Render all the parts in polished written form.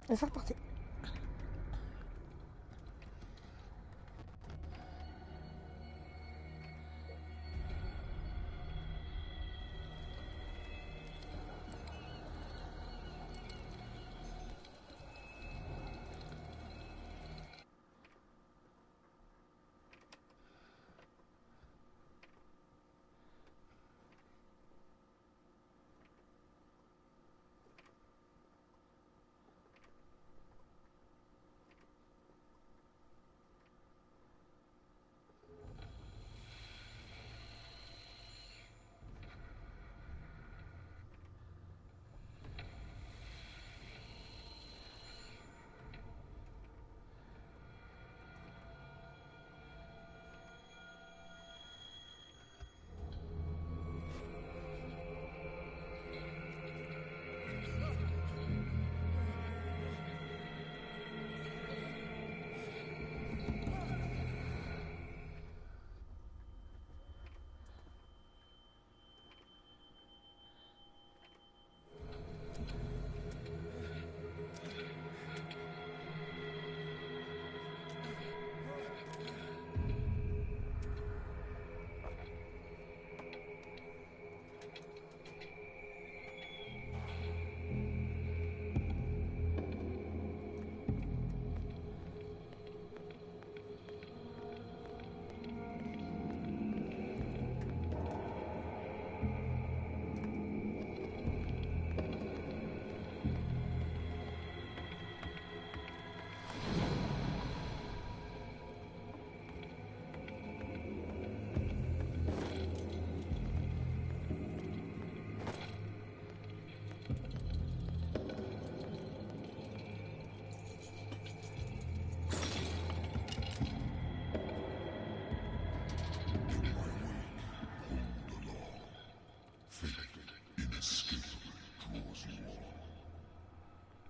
Et c'est reparti.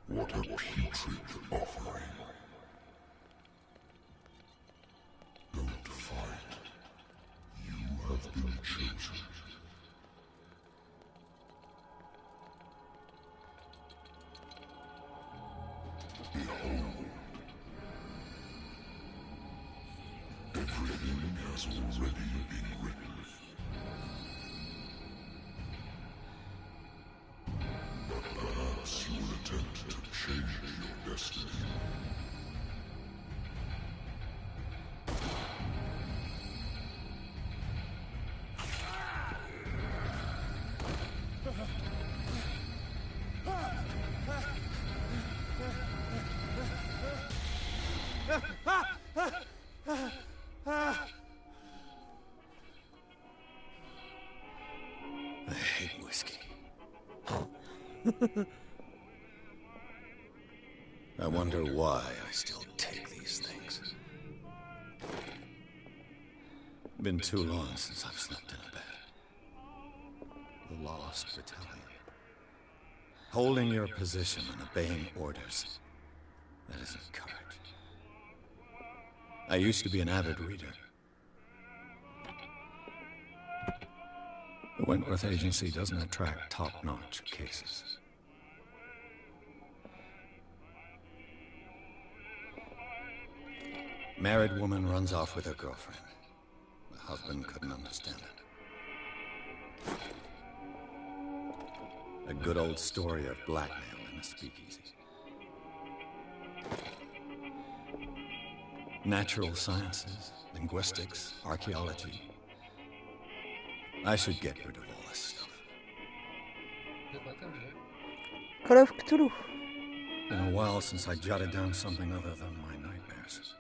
What a putrid offering. Don't fight. You have been chosen. Behold. Everything has already been written. But perhaps you will attempt to change your destiny. I hate whiskey. I wonder why I still take these things. Been too long since I've slept in a bed. The Lost Battalion. Holding your position and obeying orders. That isn't courage. I used to be an avid reader. The Wentworth Agency doesn't attract top-notch cases. Married woman runs off with her girlfriend. The husband couldn't understand it. A good old story of blackmail in a speakeasy. Natural sciences, linguistics, archaeology. I should get rid of all this stuff. Call of Cthulhu. Been a while since I jotted down something other than my nightmares.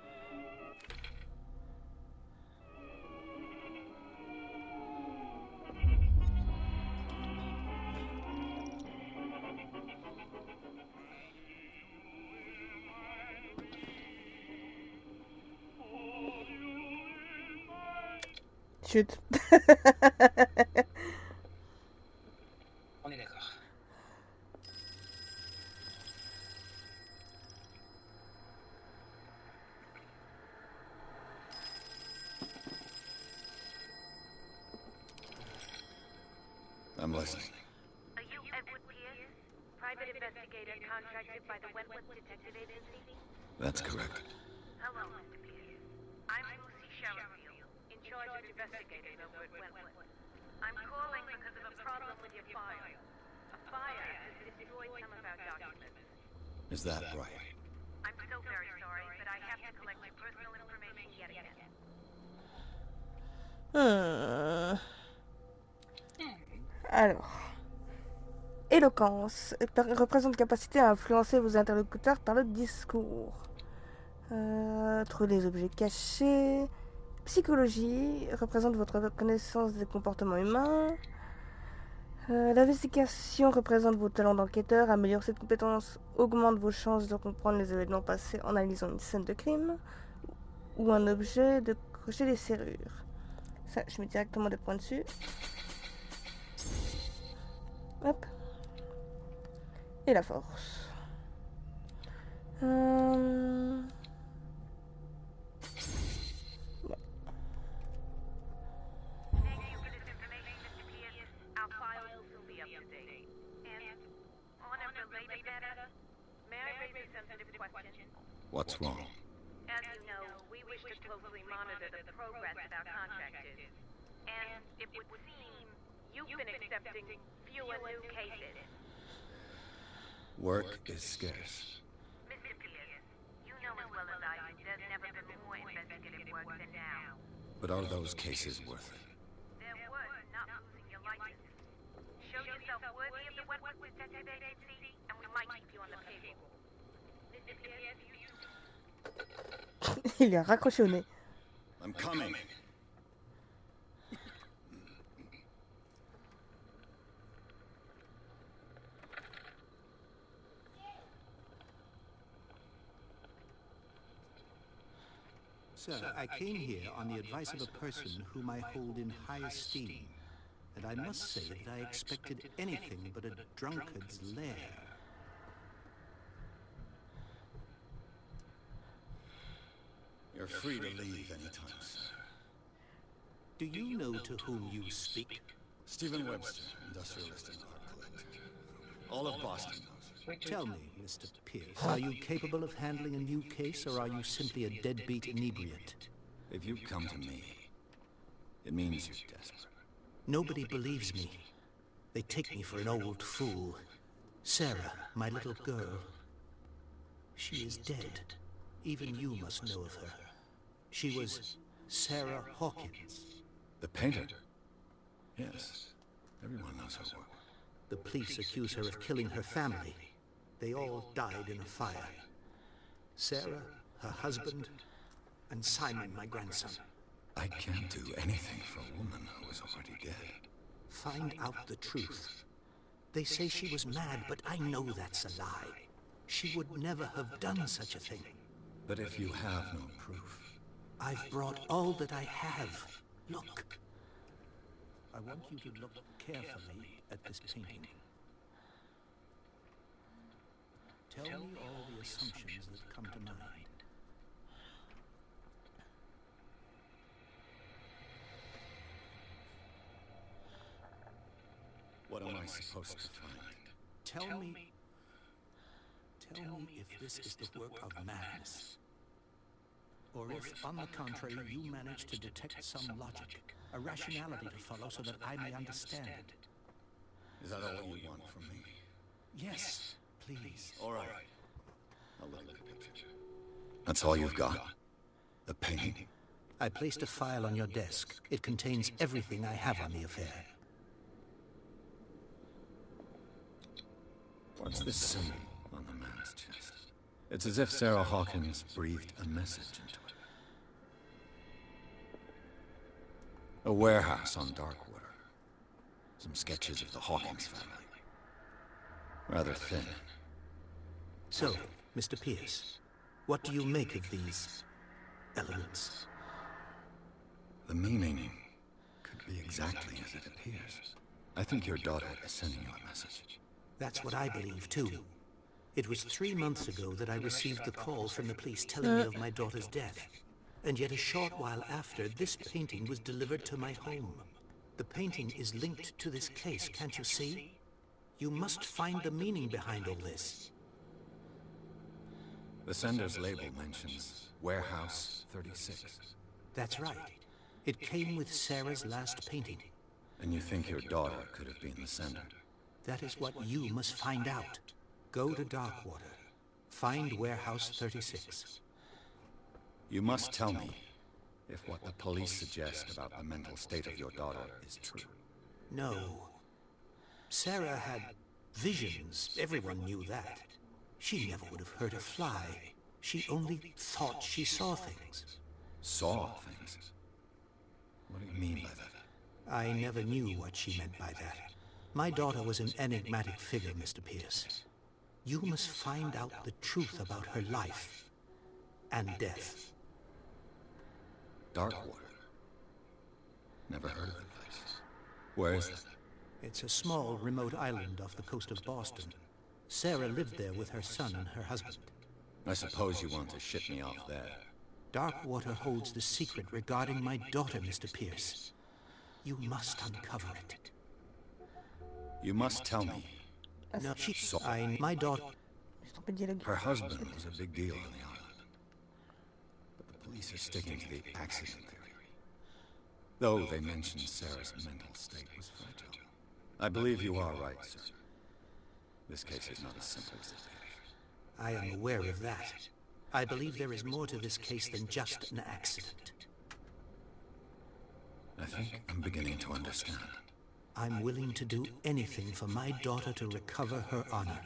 Chut. On est d'accord. I'm listening. Are you Edward Pierce? private investigator contracted by the Wentworth Detective Agency? That's correct. Hello, Mr. Pierce. I'm Lucy Sherrifield, in charge of investigators over at Wentworth. I'm calling because of a problem with your file. A fire has destroyed some of our documents. Is that right? I'm so very sorry, but I have to collect your personal information yet again. Alors, éloquence représente capacité à influencer vos interlocuteurs par le discours. Trouver les objets cachés. Psychologie représente votre connaissance des comportements humains. L'investigation représente vos talents d'enquêteur. Améliorer cette compétence augmente vos chances de comprendre les événements passés en analysant une scène de crime ou un objet, de crocher des serrures. Ça, je mets directement des points dessus. Hop. Et la force. Ouais. Thank you for this information, Mr. Pierce. Our file will soon be up to date. And on a related matter, may I raise a sensitive question? What's wrong? As you know, we wish to closely monitor the progress of our contractors. And it would seem you've been accepting fewer new cases. Work is scarce. Mr. Pierce, you know as well as I do there's never been more investigative work than now. But are those cases worth it? They're worth not losing your license. Show yourself worthy of the Wentworth Detective Agency, and we might keep you on the payroll. Mr. Pierce, you... Il est raccroché au nez. I'm coming. Sir, I came here on the advice of a person whom I hold in high esteem, and I must say that I expected anything but a drunkard's lair. You're free to leave anytime, sir. Do you know to whom you speak? Stephen Webster, industrialist and art collector. All of Boston knows it. Tell me, Mr. Pierce, are you capable of handling a new case, or are you simply a deadbeat inebriate? If you come to me, it means you're desperate. Nobody believes me. They take me for an old fool. Sarah, my little girl. She is dead. Even you must know of her. She was Sarah Hawkins. The painter? Yes. Everyone knows her work. The police accuse her of killing her family. They all died in a fire. Sarah, her husband, and Simon, my grandson. I can't do anything for a woman who is already dead. Find out the truth. They say she was mad, but I know that's a lie. She would never have done such a thing. But if you have no proof... I've brought all that I have. Look. I want you to look carefully at this painting. Tell me all the assumptions that come to mind. What am I supposed to find? Tell me if this is the work of madness. Or if, on the contrary, you manage to detect some logic, a rationality to follow so that I may understand it. Is that all you want from me? Yes, please. All right. I'll look at the picture. That's all you've got? The painting? I placed a file on your desk. It contains everything I have on the affair. What's this symbol on the man's chest? It's as if Sarah Hawkins breathed a message into it. A warehouse on Darkwater. Some sketches of the Hawkins family. Rather thin. So, Mr. Pierce, what do you make of these elements? The meaning could be exactly as it appears. I think your daughter is sending you a message. That's what I believe, too. It was 3 months ago that I received the call from the police telling me of my daughter's death. And yet a short while after, this painting was delivered to my home. The painting is linked to this case, can't you see? You must find the meaning behind all this. The sender's label mentions Warehouse 36. That's right. It came with Sarah's last painting. And you think your daughter could have been the sender? That is what you must find out. Go to Darkwater. Find Warehouse 36. You must tell me if what the police suggest about the mental state of your daughter is true. No. Sarah had visions. Everyone knew that. She never would have hurt a fly. She only thought she saw things. Saw things? What do you mean by that? I never knew what she meant by that. My daughter was an enigmatic figure, Mr. Pierce. You must find out the truth about her life and death. Darkwater? Never heard of the place. Where is that? It's a small, remote island off the coast of Boston. Sarah lived there with her son and her husband. I suppose you want to ship me off there. Darkwater holds the secret regarding my daughter, Mr. Pierce. You must uncover it. You must tell me. No, my daughter... Her husband was a big deal on the island. But the police are sticking to the accident theory. Though they mentioned Sarah's mental state was fragile. I believe you are right, sir. This case is not as simple as it appears. I am aware of that. I believe there is more to this case than just an accident. I think I'm beginning to understand. I'm willing to do anything for my daughter to recover her honor.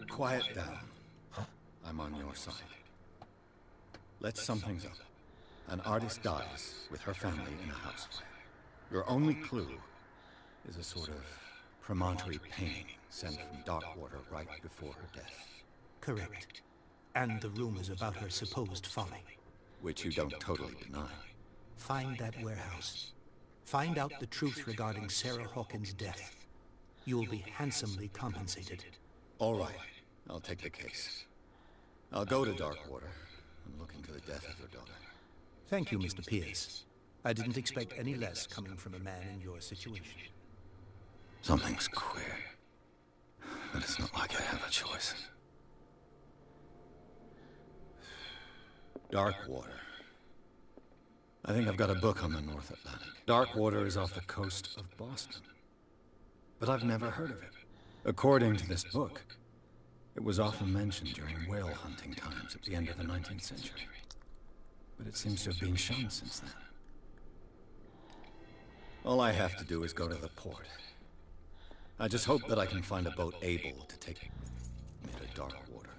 Quiet down. I'm on your side. Let's sum things up. An artist dies with her family in a house fire. Your only clue is a sort of promontory painting sent from Darkwater right before her death. Correct. And the rumors about her supposed folly. Which you don't totally deny. Find that warehouse. Find out the truth regarding Sarah Hawkins' death. You will be handsomely compensated. All right. I'll take the case. I'll go to Darkwater and look into the death of your daughter. Thank you, Mr. Pierce. I didn't expect any less coming from a man in your situation. Something's queer. But it's not like I have a choice. Darkwater. I think I've got a book on the North Atlantic. Darkwater is off the coast of Boston. But I've never heard of it. According to this book, it was often mentioned during whale hunting times at the end of the 19th century. But it seems to have been shown since then. All I have to do is go to the port. I just hope that I can find a boat able to take me to Darkwater.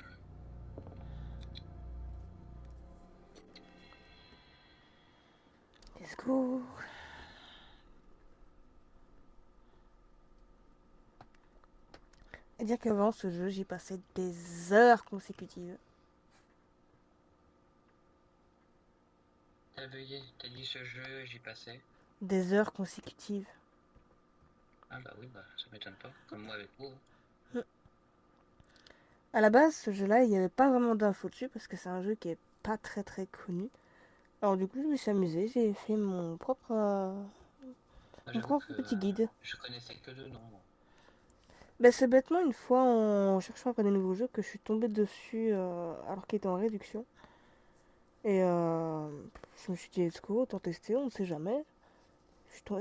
Let's go. À dire qu'avant ce jeu, j'y passais des heures consécutives. T'as dit ce jeu, j'y passais. Des heures consécutives. Ah bah oui, bah ça m'étonne pas, comme moi avec vous. À la base, ce jeu-là, il n'y avait pas vraiment d'infos dessus parce que c'est un jeu qui est pas très très connu. Alors du coup, je me suis amusée, j'ai fait mon propre petit guide. Je connaissais que deux noms. Ben, c'est bêtement une fois en cherchant après des nouveaux jeux que je suis tombée dessus alors qu'il était en réduction. Et je me suis dit, let's go, autant tester, on ne sait jamais.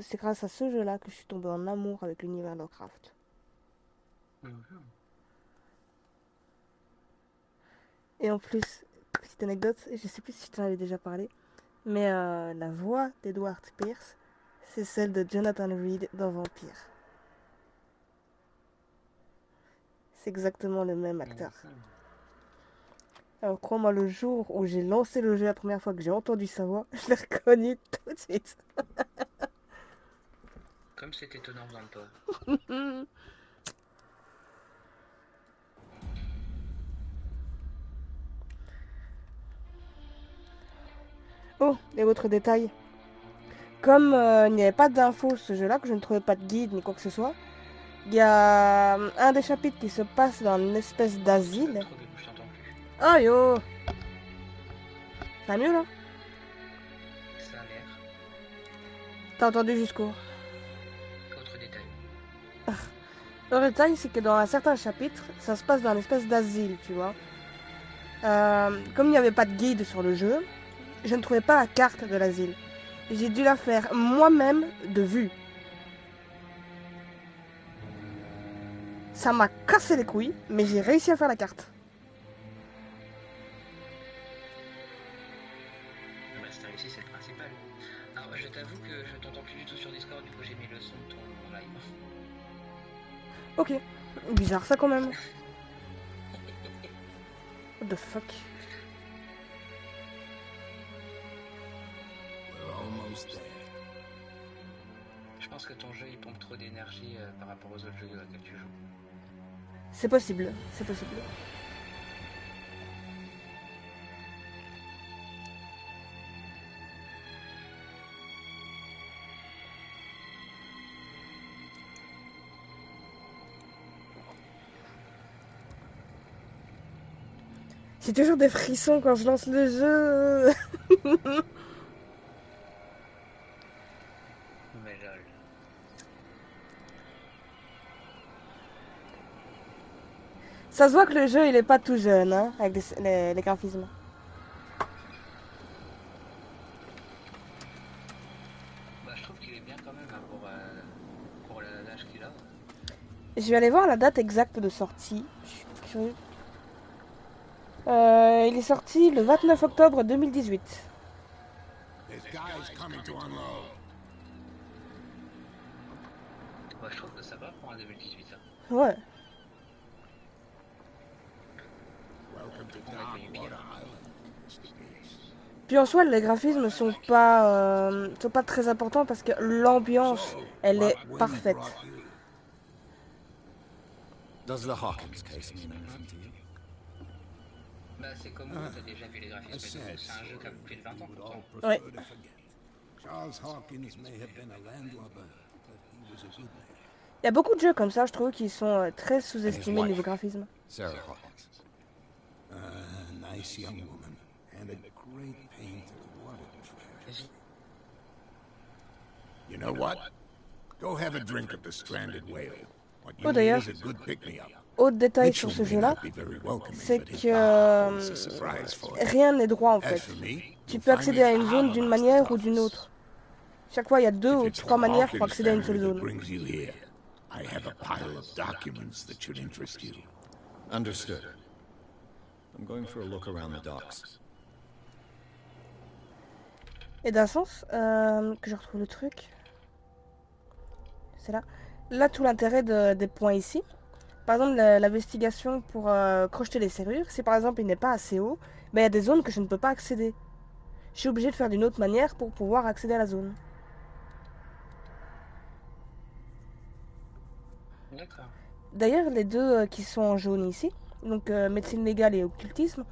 C'est grâce à ce jeu-là que je suis tombée en amour avec l'univers Lovecraft. Et en plus, petite anecdote, je sais plus si je t'en avais déjà parlé, mais la voix d'Edward Pierce, c'est celle de Jonathan Reed dans Vampire. C'est exactement le même acteur. Alors crois-moi, le jour où j'ai lancé le jeu la première fois que j'ai entendu sa voix, je l'ai reconnu tout de suite. Comme c'est étonnant dans le pas. Oh, et autre détail. Comme il n'y avait pas d'infos sur ce jeu-là, que je ne trouvais pas de guide ni quoi que ce soit, il y a un des chapitres qui se passe dans une espèce d'asile. Oh yo! Ça va mieux là? Ça a l'air. T'as entendu jusqu'où? Autre détail. Le détail, c'est que dans un certain chapitre, ça se passe dans une espèce d'asile, tu vois. Comme il n'y avait pas de guide sur le jeu, je ne trouvais pas la carte de l'asile. J'ai dû la faire moi-même de vue. Ça m'a cassé les couilles, mais j'ai réussi à faire la carte. Bah, si t'as réussi, c'est le principal. Alors, je t'avoue que je t'entends plus du tout sur Discord, du coup j'ai mis le son de ton live. Ok, bizarre ça quand même. What the fuck? We're almost there. Je pense que ton jeu il pompe trop d'énergie par rapport aux autres jeux auxquels tu joues. C'est possible, c'est possible. J'ai toujours des frissons quand je lance le jeu. Mais lol. Ça se voit que le jeu il est pas tout jeune, hein, avec les graphismes. Bah, je trouve qu'il est bien quand même hein, pour l'âge qu'il a. Je vais aller voir la date exacte de sortie. Je suis curieux. Il est sorti le 29 octobre 2018. This guy's coming to unload. Bah, je trouve que ça va pour un 2018. Hein. Ouais. Welcome to Darkwater Island, Mr. Beast. Puis en soi, les graphismes sont pas très importants parce que l'ambiance, elle est What wind parfaite. brought you? Does the Hawkins case mean anything to you? Bah, c'est comme vous, t'as déjà vu les A graphismes et tout. sad C'est un jeu qui a plus de 20 ans we would pourtant. all prefer Ouais. to forget. Charles Hawkins may have been a landlubber, but he was a good man. Il y a beaucoup de jeux comme ça, je trouve, qui sont très sous-estimés niveau graphisme. Sarah Hawkins. A nice young woman and a great painter. What a tragedy. You know what? Go have a drink of the stranded whale. What you Oh, need d'ailleurs, is a good pick-me-up. autre détail Mitchell sur ce may jeu-là, not be very welcoming, c'est but his que bow is a surprise for you. rien n'est droit en As fait. for me, Tu you'll peux find accéder me à at une the zone d'une Harbour manière Master's ou d'une office. autre. Chaque fois, il y a deux If ou it's the trois manières pour Hawkins accéder à une family seule that zone. brings you here, I have a pile of documents that should interest you. Understood. I'm going for a look around the docks. Et d'un sens, que je retrouve le truc, c'est là. Là, tout l'intérêt des points ici. Par exemple, l'investigation pour crocheter les serrures, si par exemple il n'est pas assez haut, ben, il y a des zones que je ne peux pas accéder. Je suis obligé de faire d'une autre manière pour pouvoir accéder à la zone. D'accord. D'ailleurs, les deux qui sont en jaune ici, donc médecine légale et occultisme,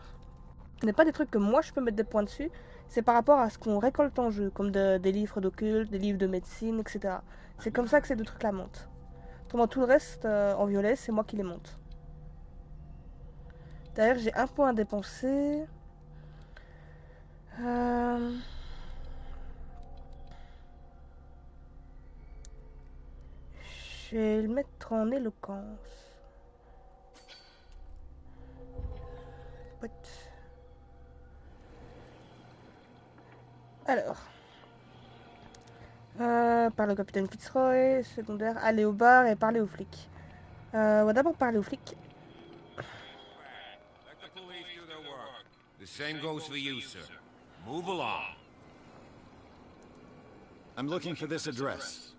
ce n'est pas des trucs que moi je peux mettre des points dessus, c'est par rapport à ce qu'on récolte en jeu, comme des livres d'occulte, des livres de médecine, etc. C'est comme ça que ces deux trucs-là montent. Autrement, tout le reste en violet, c'est moi qui les monte. D'ailleurs, j'ai un point à dépenser. Je vais le mettre en éloquence. What? Alors. Parler au capitaine Fitzroy, secondaire, aller au bar et parler aux flics. On va d'abord parler aux flics. Let the police do their work. The same goes for you, sir. Move along. I'm looking for this address.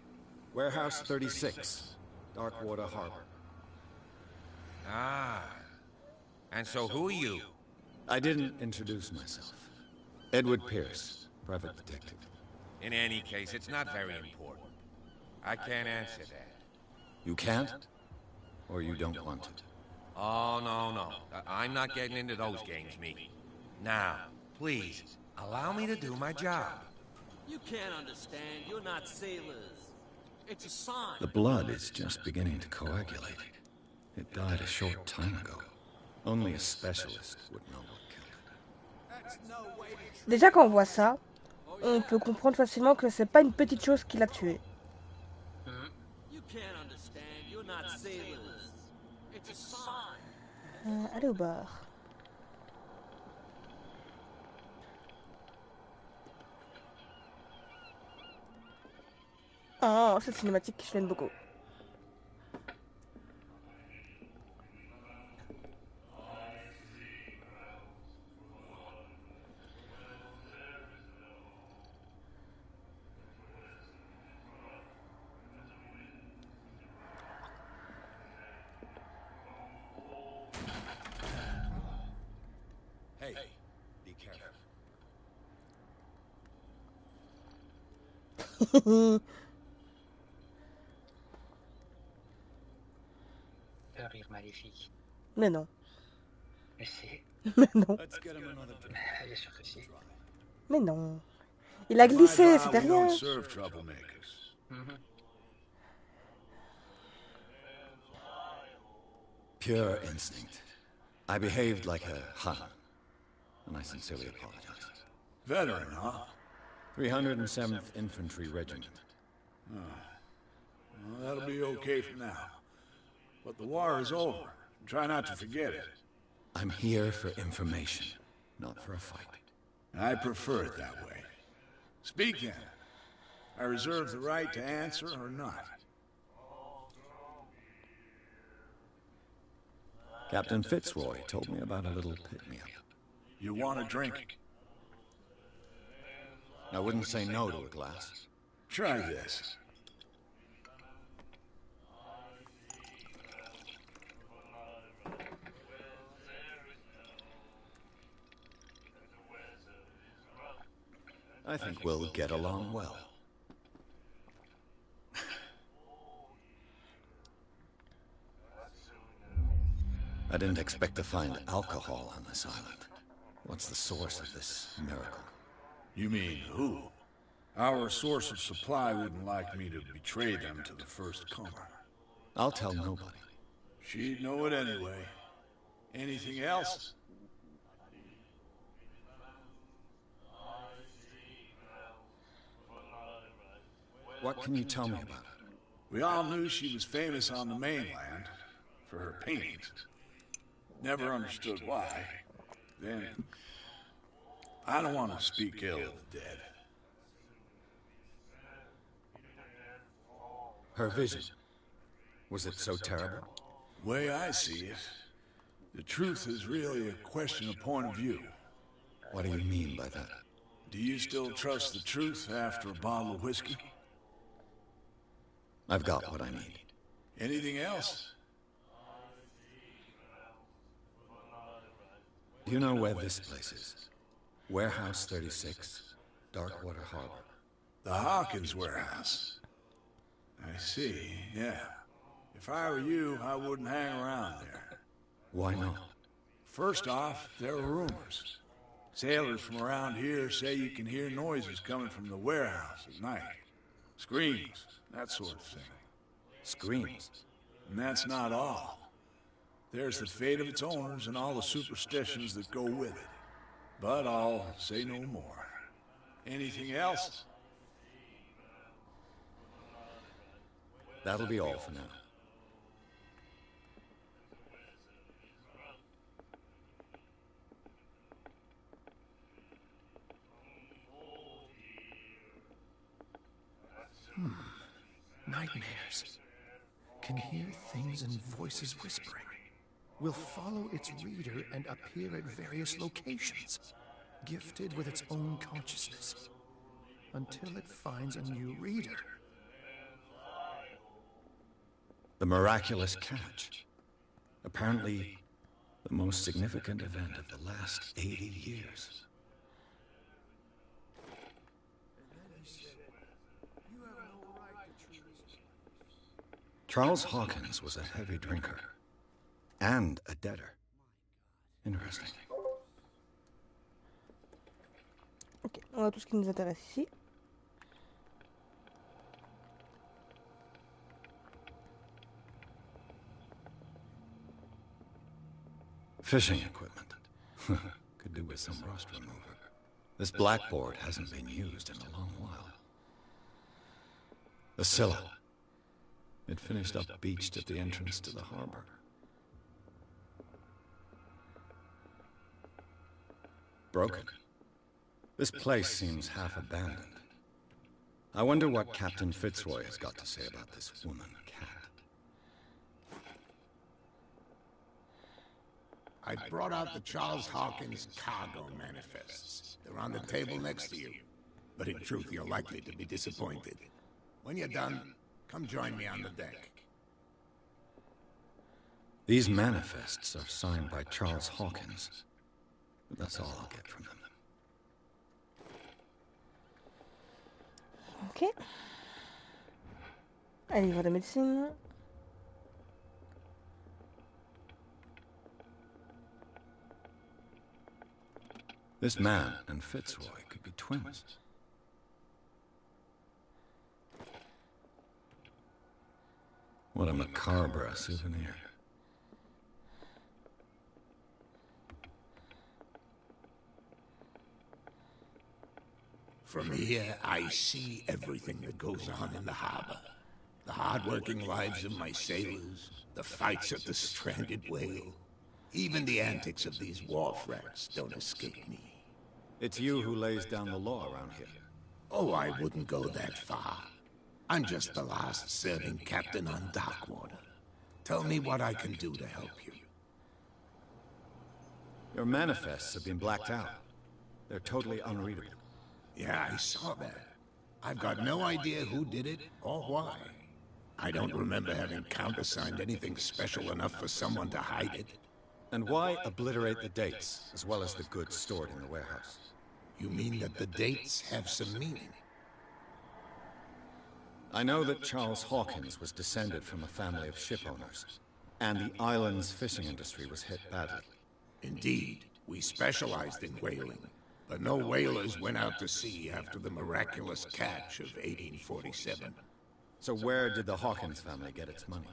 Warehouse 36, Darkwater Harbor. Ah. And so who are you? I didn't introduce myself. Edward Pierce, private detective. In any case, it's not very important. I can't answer that. You can't? Or you don't want to? Oh, no. I'm not getting into those games, me. Now, please, allow me to do my job. You can't understand. You're not sailors. It's a sign. The blood is just beginning to coagulate. It died a short time ago. Only a specialist would know what killed it. Déjà, quand on voit ça, on peut comprendre facilement que c'est pas une petite chose qui l'a tué. You can't understand. You're not sailors. It's a sign. Allez au bar. Oh, cette cinématique, je l'aime beaucoup. Hey, be careful. Un rire maléfique. Mais non. Je sais. Mais non. Let's get him another drink. Bien sûr que si. Mais non. Il a In my glissé, bar, c'était we don't rien. serve troublemakers. Pure instinct. I behaved like a Hun, and I sincerely apologize. Veteran, huh? 307th Infantry Regiment. Well, that'll be okay for now. But the war is over. Try not to forget it. I'm here for information, not for a fight. I prefer it that way. Speak then. I reserve the right to answer or not. Captain Fitzroy told me about a little pick-me-up. You want a drink? I wouldn't say no to a glass. Try this. I think we'll get along well. I didn't expect to find alcohol on this island. What's the source of this miracle? You mean who? Our source of supply wouldn't like me to betray them to the first comer. I'll tell nobody. She'd know it anyway. Anything else? What can you tell me about it? We all knew she was famous on the mainland for her paintings. Never understood why. Then, I don't want to speak ill of the dead. Her vision. Was it so terrible? Way I see it, the truth is really a question of point of view. What do you mean by that? Do you still trust the truth after a bottle of whiskey? I've got what I need. Anything else? Do you know where this place is? Warehouse 36, Darkwater Harbor. The Hawkins warehouse. I see, yeah. If I were you, I wouldn't hang around there. Why not? First off, there are rumors. Sailors from around here say you can hear noises coming from the warehouse at night. Screams, that sort of thing. Screams. And that's not all. There's the fate of its owners and all the superstitions that go with it. But I'll say no more. Anything else? That'll be all for now. Nightmares. Can hear things and voices whispering. Will follow its reader and appear at various locations, gifted with its own consciousness, until it finds a new reader. The miraculous catch. Apparently, the most significant event of the last 80 years. Charles Hawkins was a heavy drinker. And a debtor. Interesting. Ok, on a tout ce qui nous intéresse ici. Fishing equipment. Could do with some rust remover. This blackboard hasn't been used in a long while. The Scylla. It finished up beached at the entrance to the harbor. Broken. This place seems half abandoned. I wonder what Captain Fitzroy has got to say about this woman, Cat. I brought out the Charles Hawkins cargo manifests. They're on the table next to you. But in truth, you're likely to be disappointed. When you're done, come join me on the deck. These manifests are signed by Charles Hawkins. But that's all I'll get from them. Ok. Un livre de médecine. This man and Fitzroy could be twins. What a macabre souvenir. From here, I see everything that goes on in the harbor. The hard-working lives of my sailors, the fights at the stranded whale. Even the antics of these wharf rats don't escape me. It's you who lays down the law around here. Oh, I wouldn't go that far. I'm just the last serving captain on Darkwater. Tell me what I can do to help you. Your manifests have been blacked out. They're totally unreadable. Yeah, I saw that. I've got no idea who did it or why. I don't remember having countersigned anything special enough for someone to hide it. And why obliterate the dates, as well as the goods stored in the warehouse? You mean that the dates have some meaning? I know that Charles Hawkins was descended from a family of ship owners, and the island's fishing industry was hit badly. Indeed, we specialized in whaling, but no whalers went out to sea after the miraculous catch of 1847. So where did the Hawkins family get its money?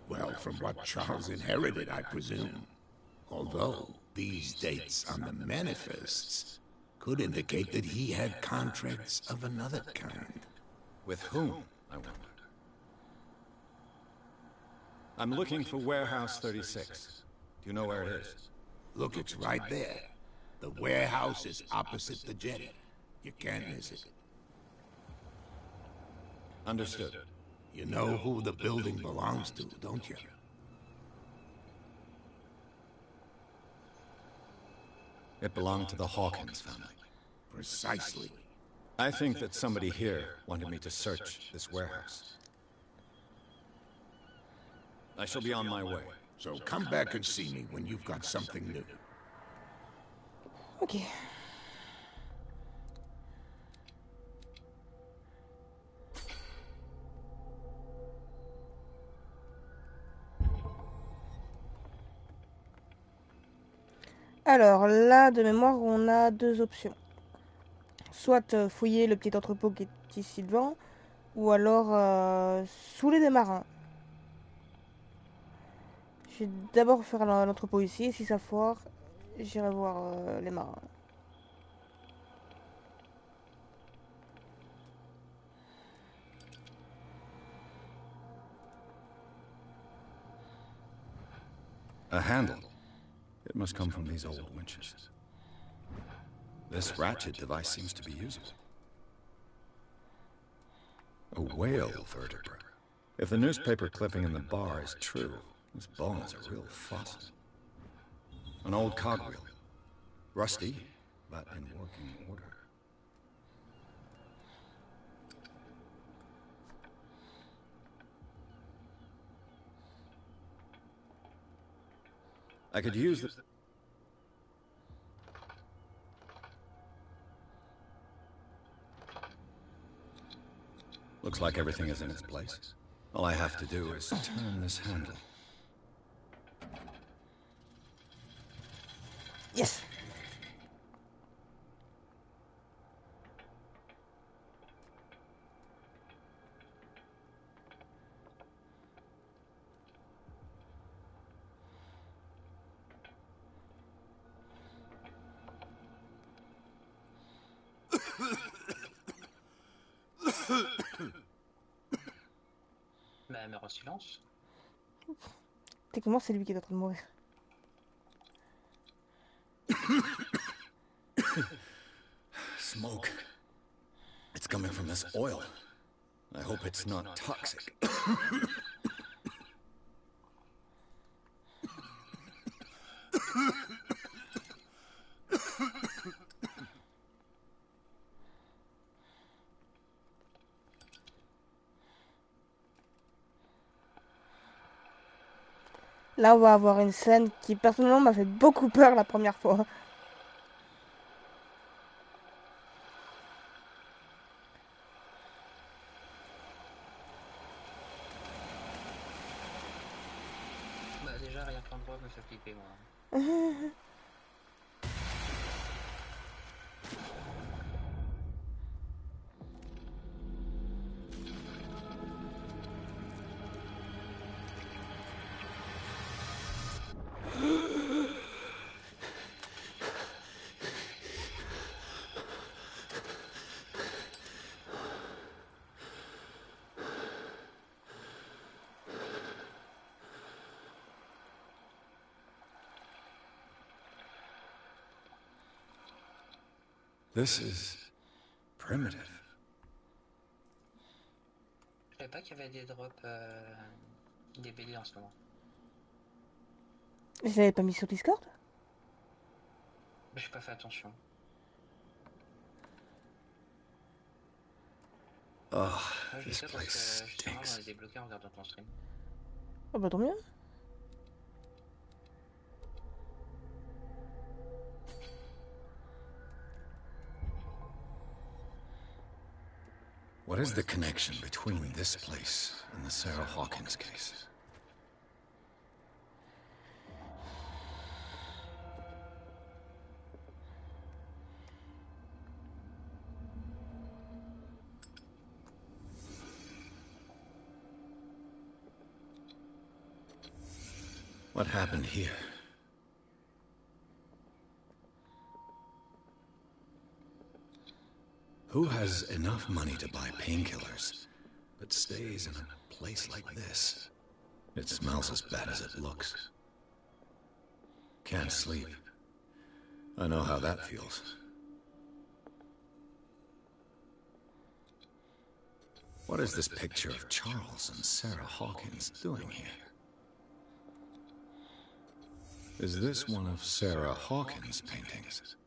Well, from what Charles inherited, I presume. Although, these dates on the manifests could indicate that he had contracts of another kind. With whom, I wonder? I'm looking for Warehouse 36. Do you know where it is? Look, it's right there. The warehouse is opposite the jetty. You can't miss it. Understood. You know who the building belongs to, don't you? It belonged to the Hawkins family. Precisely. I think that somebody here wanted me to search this warehouse. I shall be on my way. So come back and see me when you've got something new. Ok. Alors là, de mémoire, on a deux options. Soit fouiller le petit entrepôt qui est ici devant, ou alors saouler des marins. Je vais d'abord faire l'entrepôt ici, et si ça foire, j'irai voir les marins. A handle. It must come from these old winches. This ratchet device seems to be usable. A whale vertebra. If the newspaper clipping in the bar is true, this bone is a real fossil. An old cogwheel. Rusty, but in working order. I could use the... Looks like everything is in its place. All I have to do is turn this handle. Yes! Bah, alors silence. Techniquement, c'est lui qui est en train de mourir. Smoke. It's coming from this oil. I hope it's not toxic. Là, on va avoir une scène qui, personnellement, m'a fait beaucoup peur la première fois. Bah déjà rien que l'endroit me fait flipper moi. This is primitive. Je savais pas qu'il y avait des drops des BD en ce moment. Je l'avais pas mis sur Discord? Mais j'ai pas fait attention. Oh, Moi je dis this ça parce place que justement on stinks. est débloqué en regardant ton stream. Ah bah tant mieux. What is the connection between this place and the Sarah Hawkins case? What happened here? Who has enough money to buy painkillers, but stays in a place like this? It smells as bad as it looks. Can't sleep. I know how that feels. What is this picture of Charles and Sarah Hawkins doing here? Is this one of Sarah Hawkins' paintings?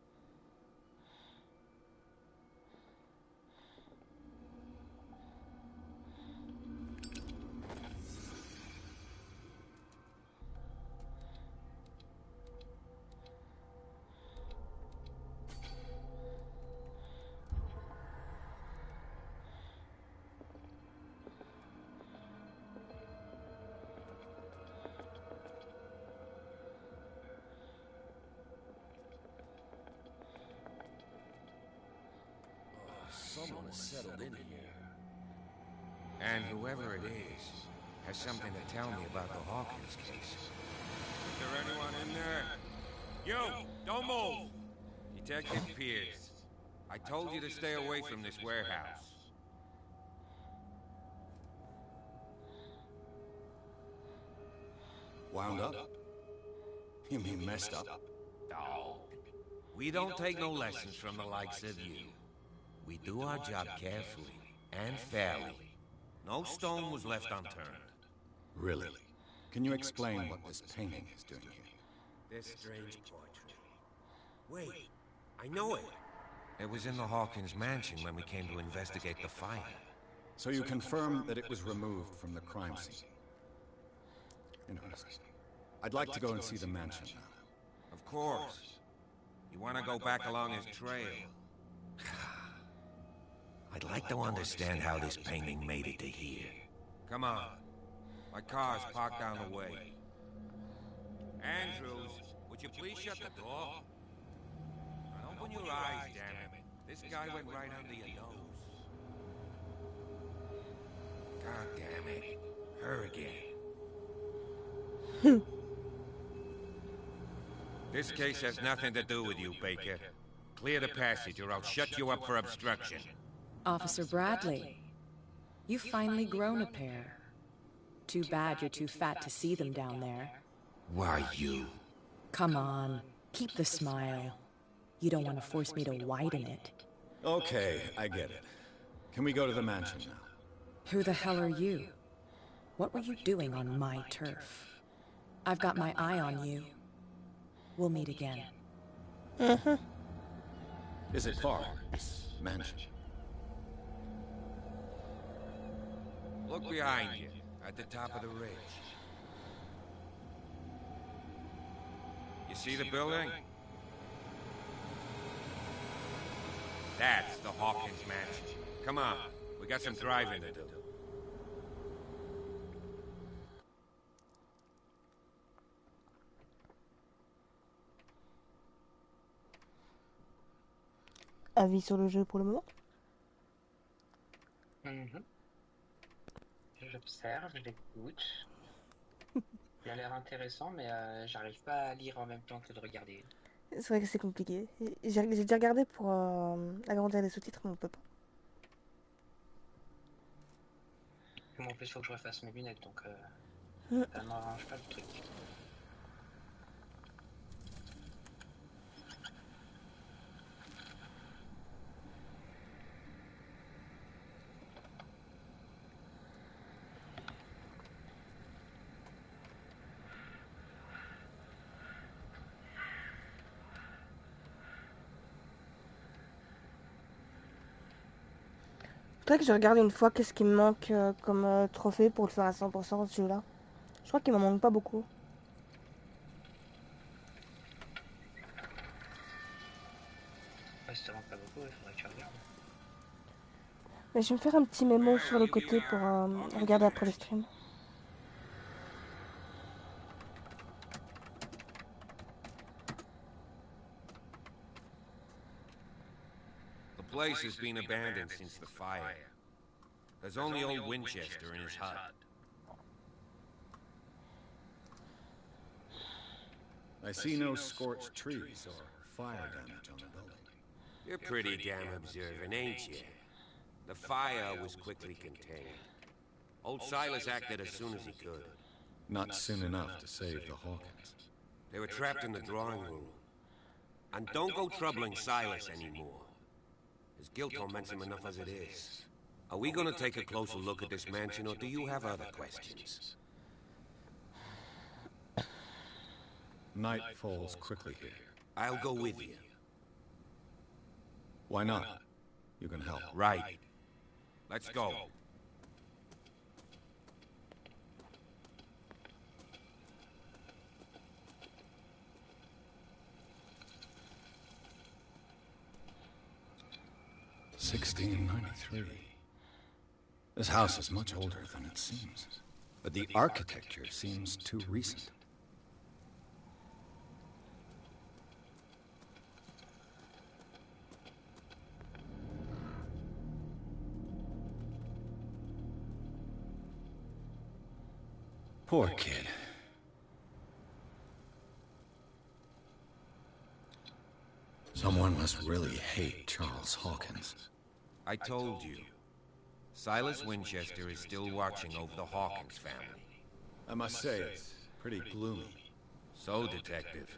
Someone has settled in here. And whoever it is has something to tell me about the Hawkins case. Is there anyone in there? You! Don't move! Detective Pierce. I told you to stay away from this warehouse. Wound up? You mean messed up? No. We don't take no lessons from the likes of you. We do our job carefully and fairly. No stone was left unturned. Really? Can you explain what this painting is doing here? This strange portrait. Wait, I know it. It was in the Hawkins mansion when we came to investigate the fire. So you confirm that it was removed from the crime scene? Interesting. I'd like to go and see the mansion now. Of course. You want to go back along his trail? I'd like to understand how this painting made it to here. Come on. My car's parked down the way. Andrews, would you please shut the door? And open your eyes, damn it. This guy went right under your nose. God damn it. Her again. This case has nothing to do with you, Baker. Clear the passage or I'll shut you up for obstruction. Officer Bradley, you've finally grown a pair. Too bad you're too fat to see them down there. Why you? Come on, keep the smile. You don't want to force me to widen it. Okay, I get it. Can we go to the mansion now? Who the hell are you? What were you doing on my turf? I've got my eye on you. We'll meet again. Is it far, this mansion? Look behind you, at the top of the ridge. You see the building? That's the Hawkins mansion. Come on, we got some driving to do. Avis sur le jeu pour le moment? J'observe, je l'écoute. Il a l'air intéressant, mais j'arrive pas à lire en même temps que de regarder. C'est vrai que c'est compliqué. J'ai déjà regardé pour agrandir les sous-titres, mais on peut pas. Moi en plus, il faut que je refasse mes lunettes, donc ça ne m'arrange pas le truc. Faudrait que je regarde une fois qu'est-ce qui me manque comme trophée pour le faire à 100% ce jeu-là. Je crois qu'il m'en manque pas beaucoup. Ouais, si ça manque pas beaucoup, il faudrait que tu regardes. Mais je vais me faire un petit mémo sur le côté pour regarder après le stream. The place has been abandoned since the fire. There's only old Winchester in his hut. I see no scorched trees or fire damage on the building. You're pretty damn observant, ain't you? The fire was quickly contained. Old Silas acted as soon as he could. Not soon enough to save the Hawkins. They were trapped in the drawing room. And don't go troubling Silas anymore. His guilt torments him enough as it is. Are we gonna take a closer look at this mansion, or do you have other questions? Night falls quickly here. I'll go with you. Why not? You can help. Right. Let's go. $1693. This house is much older than it seems, but the architecture seems too recent. Poor kid. Someone must really hate Charles Hawkins. I told you. Silas Winchester is still watching over the Hawkins family. I must say, it's pretty gloomy. So, Detective,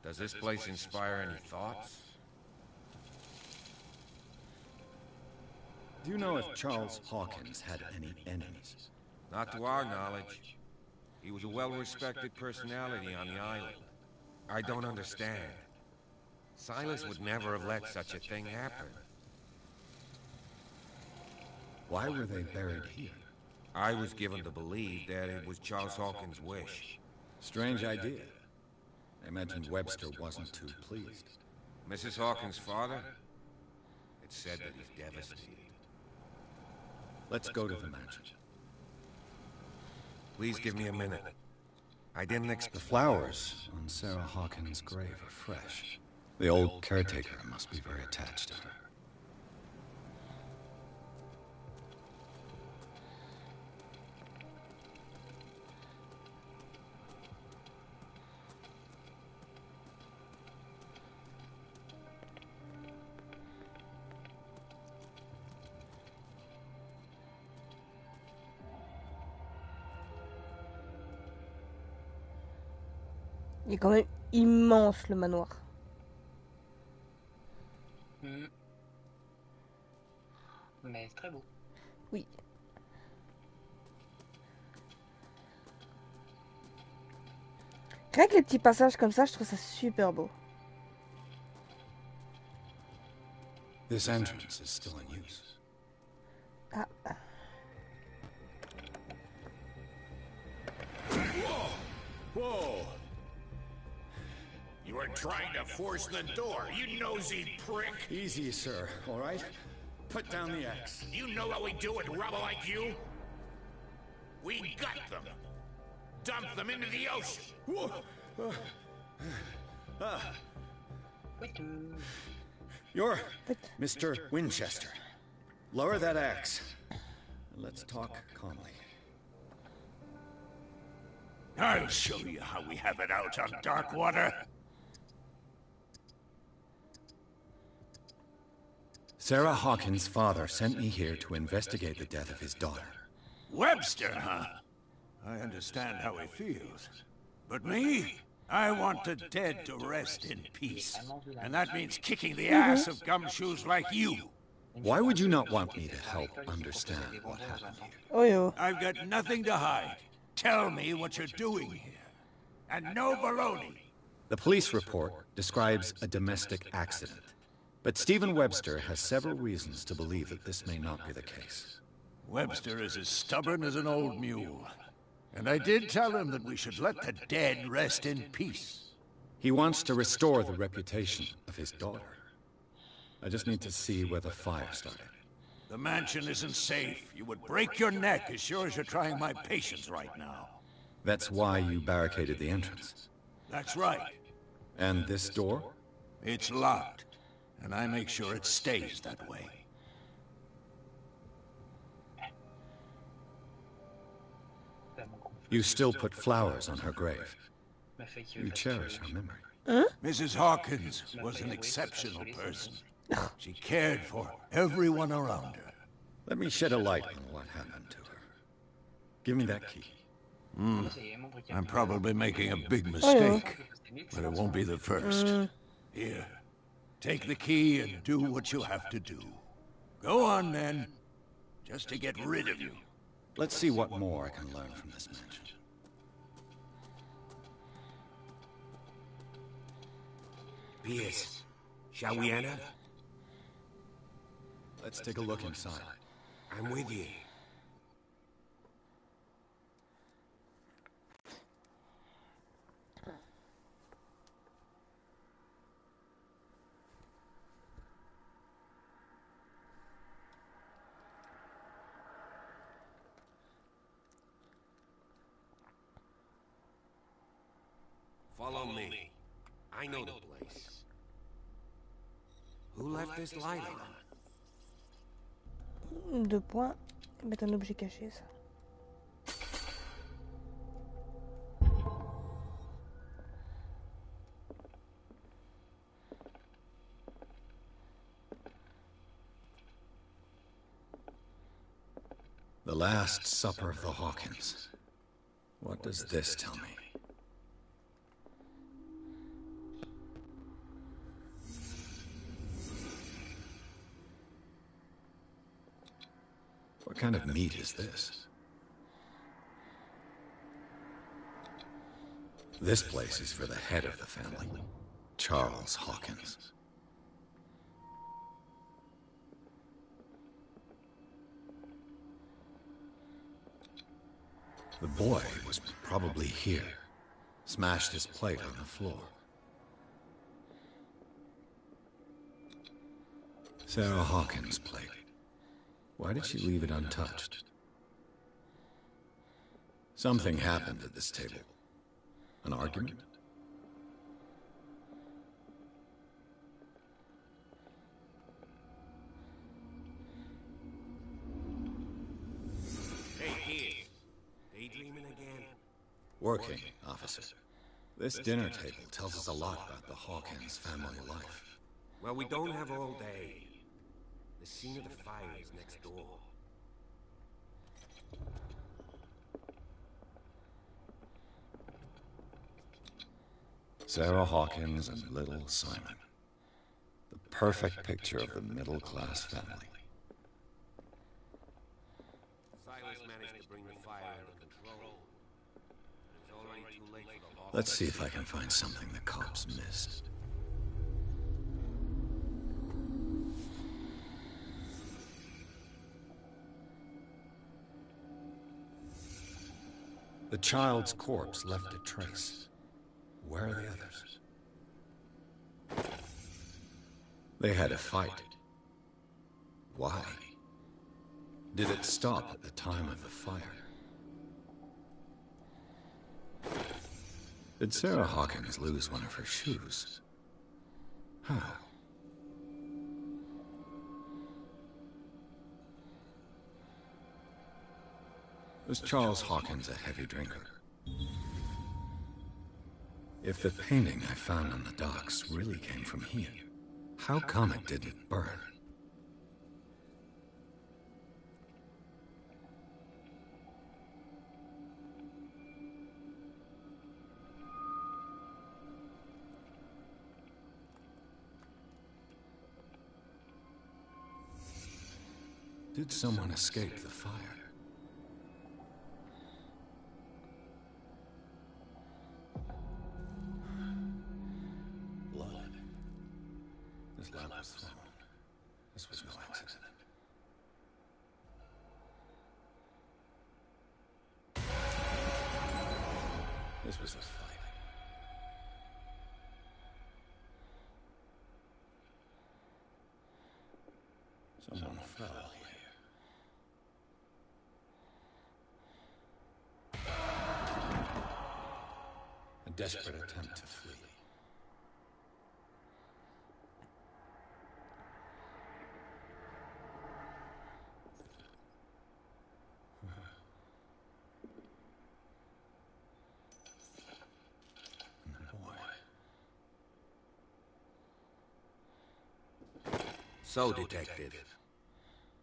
does this place inspire any thoughts? Do you know if Charles Hawkins had any enemies? Not to our knowledge. He was a well-respected personality on the island. I don't understand. Silas would never have let such a thing happen. Why were they buried here? I was given to believe that it was Charles Hawkins' wish. Strange idea. I imagine Webster wasn't too pleased. Mrs. Hawkins' father? It's said that he's devastated. Let's go to the mansion. Please give me a minute. I didn't expect... The flowers on Sarah Hawkins' grave are fresh. The old caretaker must be very attached to her. Il est quand même immense le manoir. Mais c'est très beau. Oui. Rien que les petits passages comme ça, je trouve ça super beau. This entrance is still in use. Ah. Whoa! You were trying to force the door, you nosy prick! Easy, sir, all right? Put down the axe. You know what we do with rubble like you? We gut them! Dump them into the ocean! You're Mr. Winchester. Lower that axe. And let's talk calmly. I'll show you how we have it out on Darkwater. Sarah Hawkins' father sent me here to investigate the death of his daughter. Webster, huh? I understand how he feels. But me? I want the dead to rest in peace. And that means kicking the ass of gumshoes like you. Why would you not want me to help understand what happened here? Oh yo. I've got nothing to hide. Tell me what you're doing here. And no baloney. The police report describes a domestic accident. But Stephen Webster has several reasons to believe that this may not be the case. Webster is as stubborn as an old mule. And I did tell him that we should let the dead rest in peace. He wants to restore the reputation of his daughter. I just need to see where the fire started. The mansion isn't safe. You would break your neck as sure as you're trying my patience right now. That's why you barricaded the entrance. That's right. And this door? It's locked. And I make sure it stays that way. You still put flowers on her grave. You cherish her memory. Mrs. Hawkins was an exceptional person. She cared for everyone around her. Let me shed a light on what happened to her. Give me that key. I'm probably making a big mistake, but it won't be the first. Here, take the key and do what you have to do. Go on, then, just to get rid of you. Let's see what more I can learn from this mansion. Pierce, shall we enter? Let's take a look inside. I'm with you. Follow me. I know the place. Who left this light on? 2 points. Mettre un objet caché, ça. The Last Supper of the Hawkins. What does this tell me? What kind of meat is this? This place is for the head of the family, Charles Hawkins. The boy was probably here, smashed his plate on the floor. Sarah Hawkins' plate. Why did she leave it untouched? Something happened at this table. An argument? Hey, Pierce. Daydreaming again? Working, officer. This dinner table tells us a lot about the Hawkins family life. Well, we don't have all day. The scene of the fire is next door. Sarah Hawkins and little Simon. The perfect picture of the middle-class family. Silas managed to bring the fire under control. It was already too late for the Hawkins. Let's see if I can find something the cops missed. The child's corpse left a trace. Where are the others? They had a fight. Why? Did it stop at the time of the fire? Did Sarah Hawkins lose one of her shoes? How? Was Charles Hawkins a heavy drinker? If the painting I found on the docks really came from here, how come it didn't burn? Did someone escape the fire? Blood. This lamp was thrown. This was no accident. This was a fight. Someone fell here. A desperate attempt to flee. And the boy. So, Detective,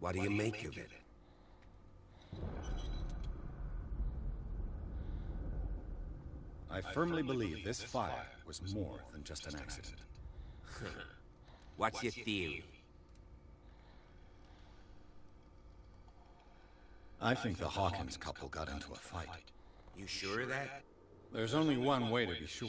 what do you make of it? I firmly believe this fire was more than just an accident. What's your theory? I think the Hawkins couple got into a fight. You sure of that? There's only one way to be sure.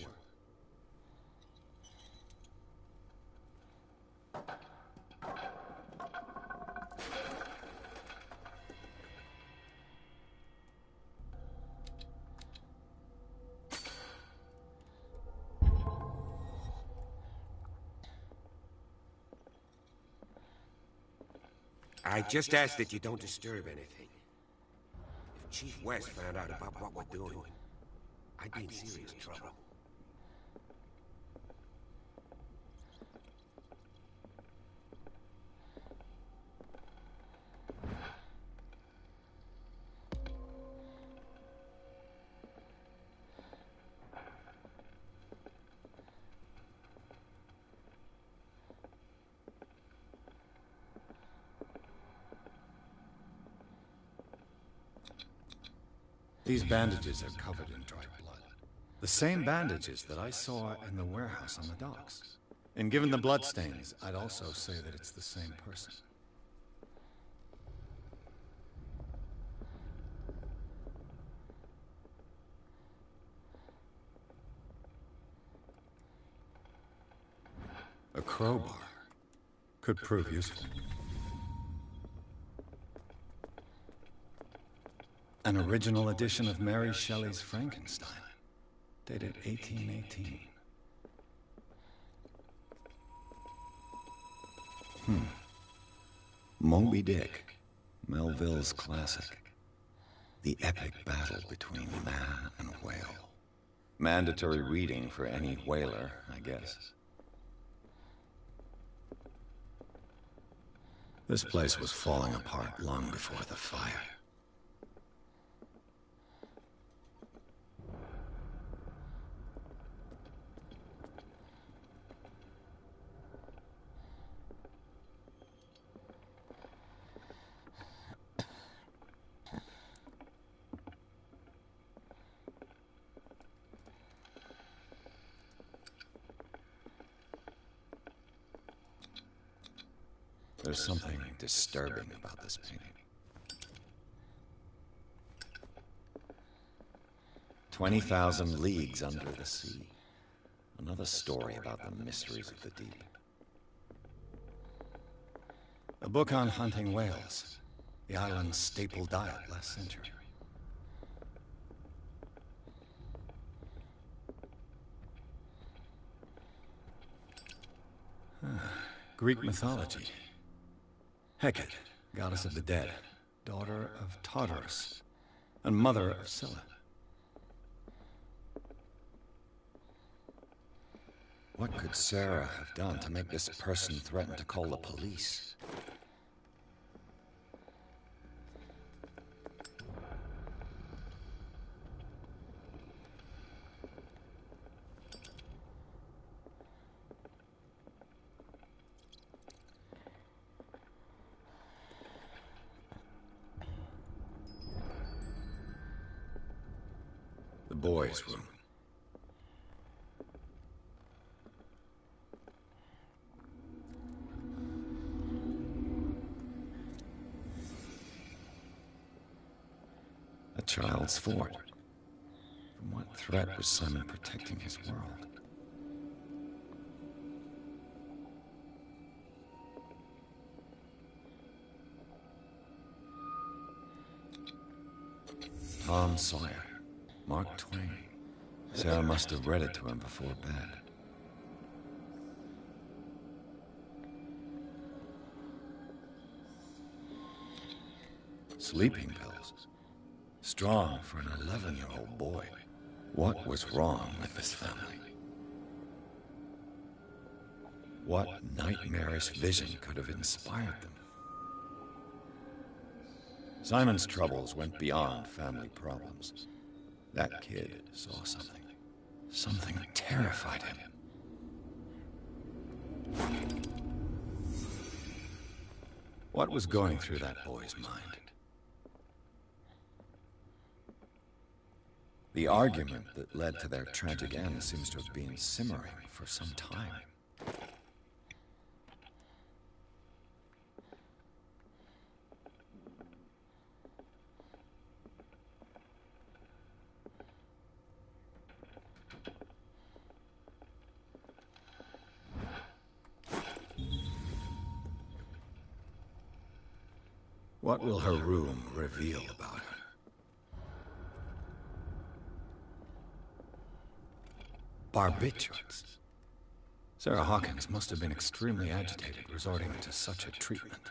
I just ask that you don't disturb anything. If Chief West found out about what we're doing, I'd be in serious trouble. These bandages are covered in dried blood. The same bandages that I saw in the warehouse on the docks. And given the bloodstains, I'd also say that it's the same person. A crowbar could prove useful. An original edition of Mary Shelley's Frankenstein, dated 1818. Moby Dick, Melville's classic. The epic battle between man and whale. Mandatory reading for any whaler, I guess. This place was falling apart long before the fire. There's something disturbing about this painting. 20,000 leagues under the sea. Another story about the mysteries of the deep. A book on hunting whales. The island's staple diet last century. Greek mythology. Hecate, goddess of the dead, daughter of Tartarus, and mother of Scylla. What could Sarah have done to make this person threaten to call the police? The boys' room. A child's fort. From what threat was Simon protecting his world? Tom Sawyer. Mark Twain. Sarah must have read it to him before bed. Sleeping pills. Strong for an 11-year-old boy. What was wrong with this family? What nightmarish vision could have inspired them? Simon's troubles went beyond family problems. That kid saw something. Something terrified him. What was going through that boy's mind? The argument that led to their tragic end seems to have been simmering for some time. What will her room reveal about her? Barbiturates. Sarah Hawkins must have been extremely agitated, resorting to such a treatment.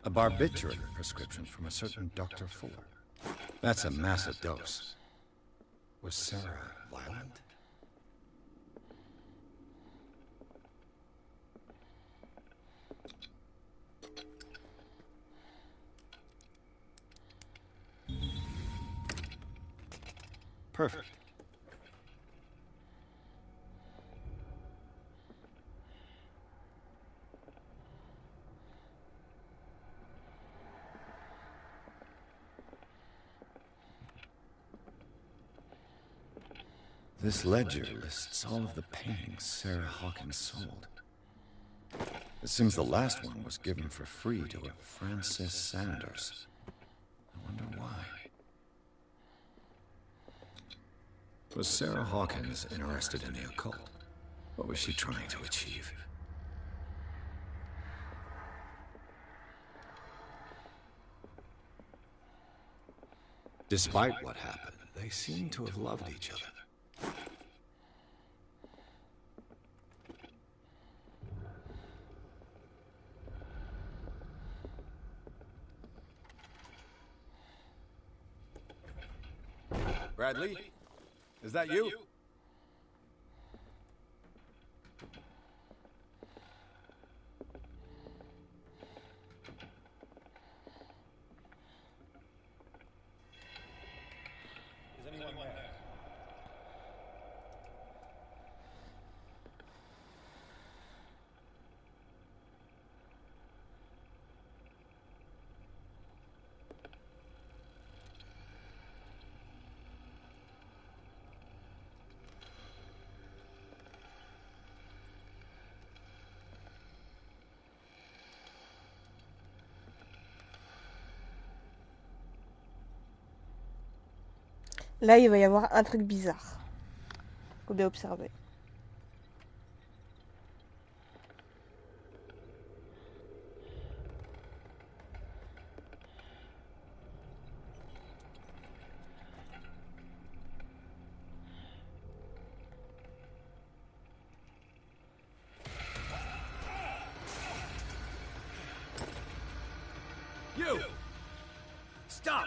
A barbiturate prescription from a certain Dr. Fuller. That's a massive dose. Was Sarah violent? Perfect. This ledger lists all of the paintings Sarah Hawkins sold. It seems the last one was given for free to a Francis Sanders. I wonder why. Was Sarah Hawkins interested in the occult? What was she trying to achieve? Despite what happened, they seem to have loved each other. Bradley? Is that you? Is anyone there? Là, il va y avoir un truc bizarre. Faut bien observer. You! Stop!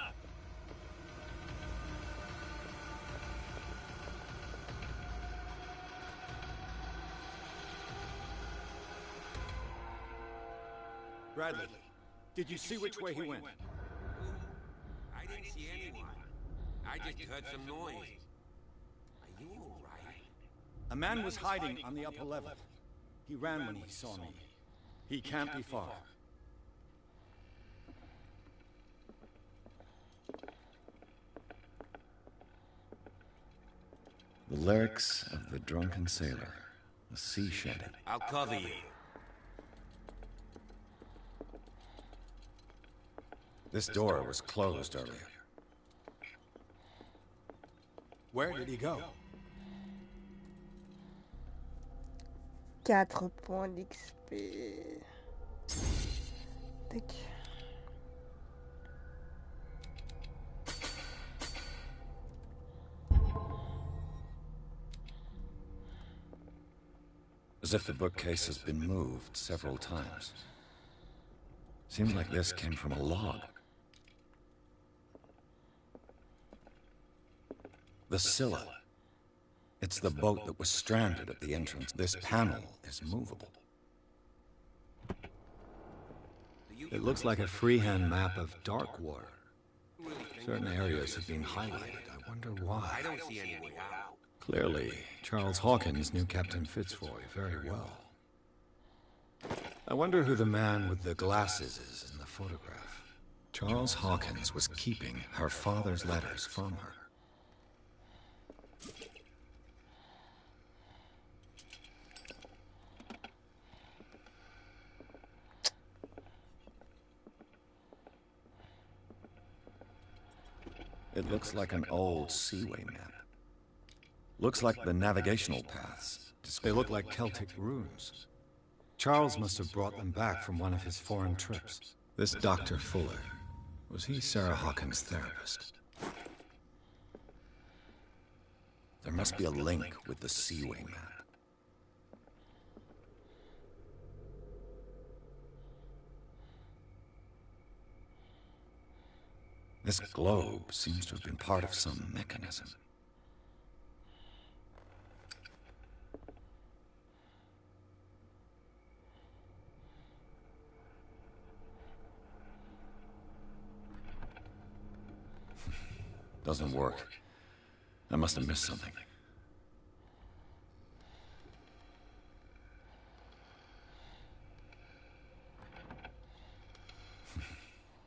Bradley, did you see which way he went? I didn't see anyone. I just heard some noise. Are you all right? A man was hiding on the upper level. He ran when he saw me. He can't be far. The lyrics of the drunken sailor, the sea shanty. I'll cover you. This door was closed earlier. Where did he go? 4 points d'XP. Tac. As if the bookcase has been moved several times. Seems like this came from a log. The Scylla. It's the boat that was stranded at the entrance. This panel is movable. It looks like a freehand map of dark water. Certain areas have been highlighted. I wonder why. I don't see any way out. Clearly, Charles Hawkins knew Captain Fitzroy very well. I wonder who the man with the glasses is in the photograph. Charles Hawkins was keeping her father's letters from her. It looks like an old seaway map. Looks like the navigational paths. They look like Celtic runes. Charles must have brought them back from one of his foreign trips. This Dr. Fuller, was he Sarah Hawkins' therapist? There must be a link with the seaway map. This globe seems to have been part of some mechanism. Doesn't work. I must have missed something.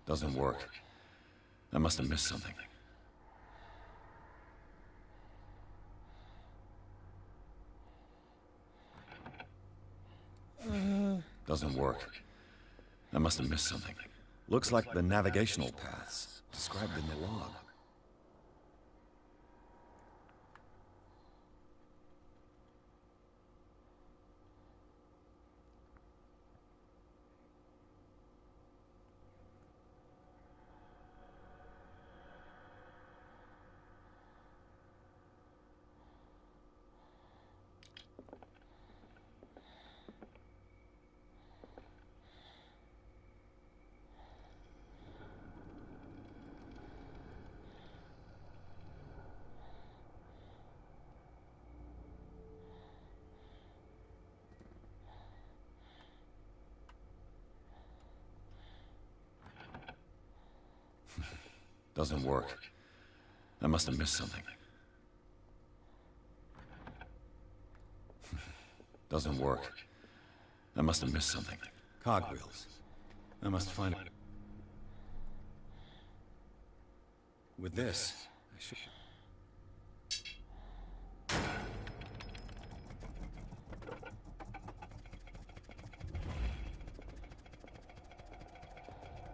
Doesn't work. I must have missed something. Doesn't work. I must have missed something. Looks like the navigational paths described in the log. Doesn't work. I must have missed something. Doesn't work. I must have missed something. Cogwheels. I must find it. With this, I should...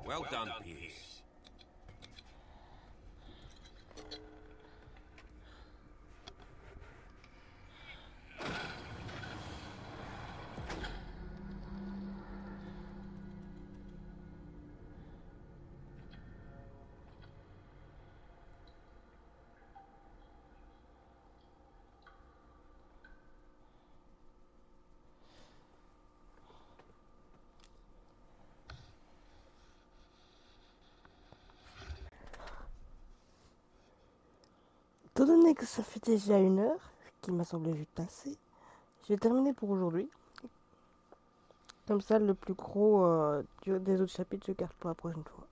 Well done, Pierce. Étant donné que ça fait déjà 1 heure, ce qui m'a semblé vite assez, je vais terminer pour aujourd'hui. Comme ça, le plus gros des autres chapitres, je garde pour la prochaine fois.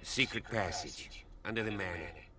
Secret passage, under the manor.